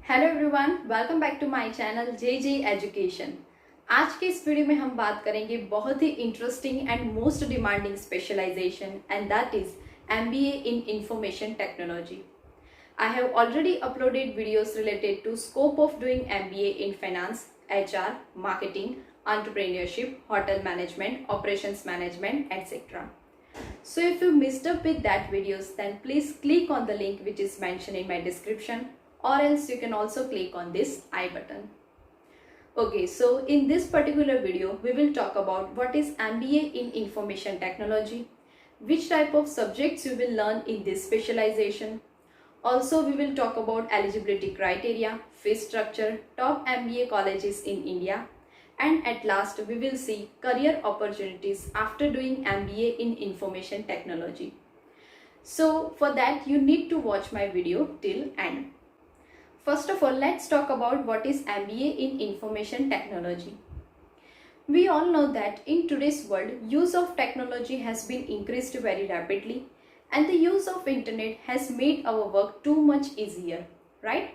Hello everyone, welcome back to my channel J J education. आज के इस वीडियो में हम बात करेंगे बहुत ही interesting and most demanding specialisation and that is MBA in information technology. I have already uploaded videos related to scope of doing MBA in finance, HR, marketing, entrepreneurship, hotel management, operations management, etc. So if you missed up with that videos, then please click on the link which is mentioned in my description, or else you can also click on this I button. Okay, so in this particular video, we will talk about what is MBA in information technology, which type of subjects you will learn in this specialization. Also, we will talk about eligibility criteria, fee structure, top MBA colleges in India, and at last we will see career opportunities after doing MBA in information technology. So for that you need to watch my video till end. First of all, let's talk about what is MBA in information technology. We all know that in today's world, use of technology has been increased very rapidly and the use of internet has made our work too much easier, right?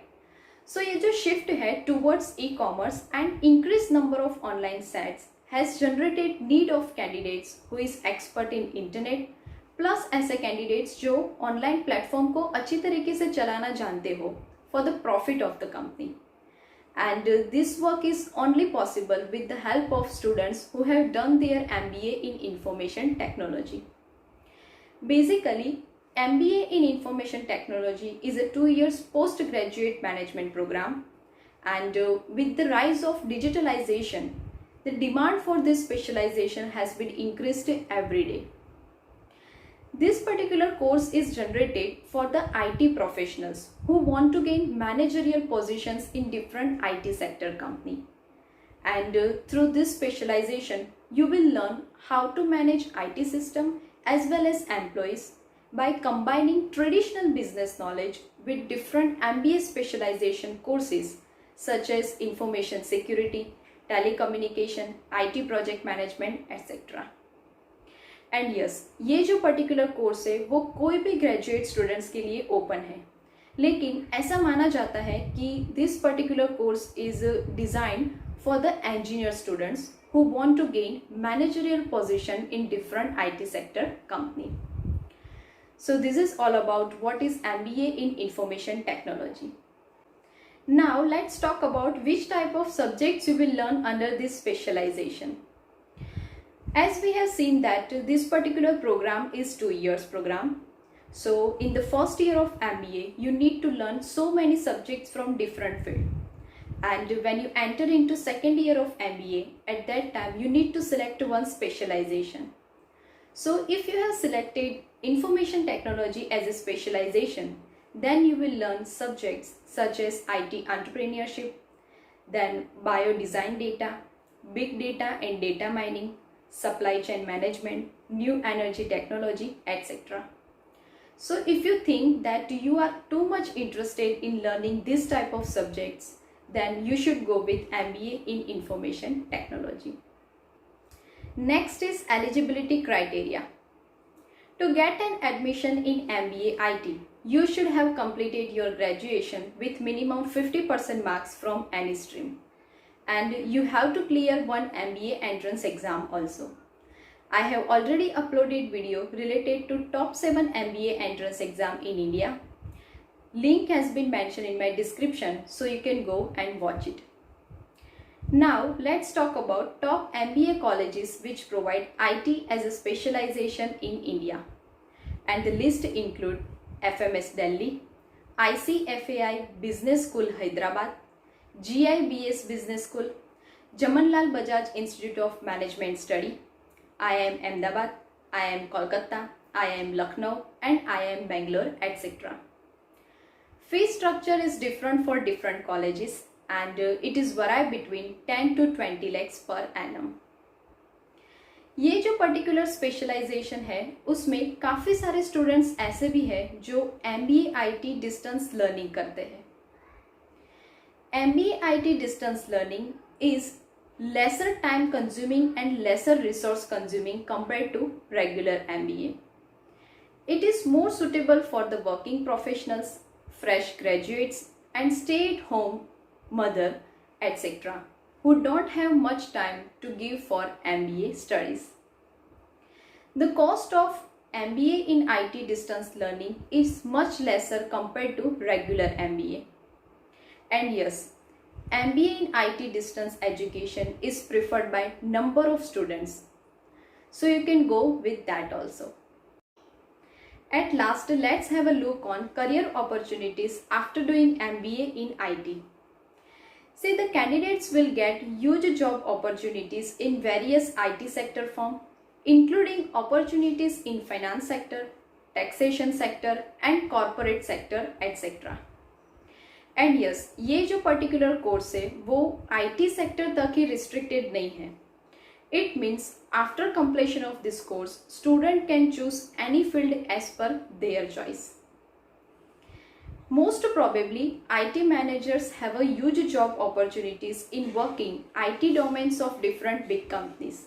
So ये जो shift है towards e-commerce and increased number of online sites has generated need of candidates who is expert in internet plus ऐसे candidates जो online platform को अच्छी तरीके से चलाना जानते हो for the profit of the company. And this work is only possible with the help of students who have done their MBA in information technology. Basically, MBA in information technology is a 2 years postgraduate management program, and with the rise of digitalization, the demand for this specialization has been increased every day. This particular course is generated for the IT professionals who want to gain managerial positions in different IT sector company. And through this specialization, you will learn how to manage IT system as well as employees by combining traditional business knowledge with different MBA specialization courses such as information security, telecommunication, IT project management, etc. And yes, ये जो particular course है वो कोई भी graduate students के लिए open है, लेकिन ऐसा माना जाता है कि this particular course is designed for the engineer students who want to gain managerial position in different IT sector company. So this is all about what is MBA in information technology. Now let's talk about which type of subjects you will learn under this specialization. As we have seen that this particular program is 2 years program. So in the first year of MBA, you need to learn so many subjects from different field. And when you enter into second year of MBA, at that time you need to select one specialization. So if you have selected information technology as a specialization, then you will learn subjects such as IT entrepreneurship, then bio design data, big data and data mining, supply chain management, new energy technology, etc. So if you think that you are too much interested in learning this type of subjects, then you should go with MBA in information technology. Next is eligibility criteria. To get an admission in MBA IT, you should have completed your graduation with minimum 50% marks from any stream. And you have to clear one MBA entrance exam also. I have already uploaded video related to top 7 MBA entrance exam in India. Link has been mentioned in my description, so you can go and watch it. Now let's talk about top MBA colleges which provide IT as a specialization in India. And the list include FMS Delhi, ICFAI Business School Hyderabad, GIBS Business School, Jamanlal Bajaj Institute of Management Study, IIM Ahmedabad, IIM Kolkata, IIM Lucknow and IIM Bangalore, etc. Fee structure is different for different colleges and it is vary between 10 to 20 lakhs per annum. ये जो particular specialisation है उसमें काफ़ी सारे students ऐसे भी हैं जो MBA IT डिस्टेंस लर्निंग करते हैं. MBA IT distance learning is lesser time consuming and lesser resource consuming compared to regular MBA. It is more suitable for the working professionals, fresh graduates and stay-at-home mother, etc., who don't have much time to give for MBA studies. The cost of MBA in IT distance learning is much lesser compared to regular MBA. And yes, MBA in IT distance education is preferred by number of students. So you can go with that also. At last, let's have a look on career opportunities after doing MBA in IT. See, the candidates will get huge job opportunities in various IT sector firms, including opportunities in finance sector, taxation sector and corporate sector, etc. And yes, ये जो particular course है वो IT sector तक ही restricted नहीं है. It means after completion of this course student can choose any field as per their choice. Most probably, IT managers have a huge job opportunities in working IT domains of different big companies.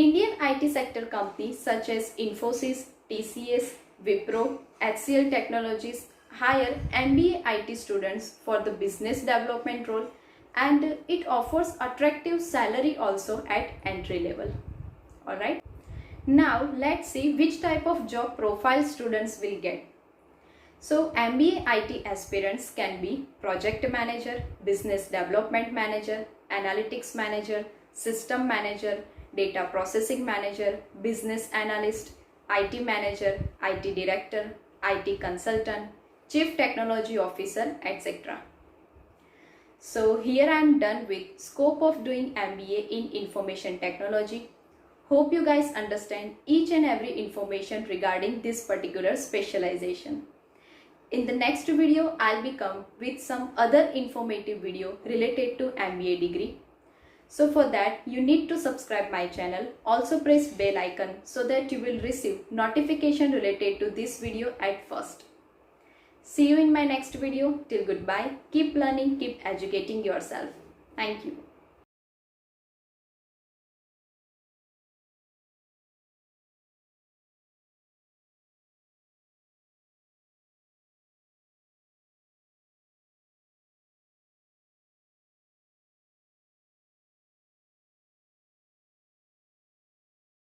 Indian IT sector companies such as Infosys, TCS, Wipro, HCL Technologies hire MBA IT students for the business development role, and it offers attractive salary also at entry level. Alright. Now let's see which type of job profile students will get. So MBA IT aspirants can be project manager, business development manager, analytics manager, system manager, data processing manager, business analyst, IT manager, IT director, IT consultant, chief technology officer, etc. So here I am done with scope of doing MBA in information technology. Hope you guys understand each and every information regarding this particular specialization. In the next video, I'll be come with some other informative video related to MBA degree. So for that, you need to subscribe my channel. Also press bell icon so that you will receive notification related to this video at first. See you in my next video. Till goodbye. Keep learning, keep educating yourself. Thank you.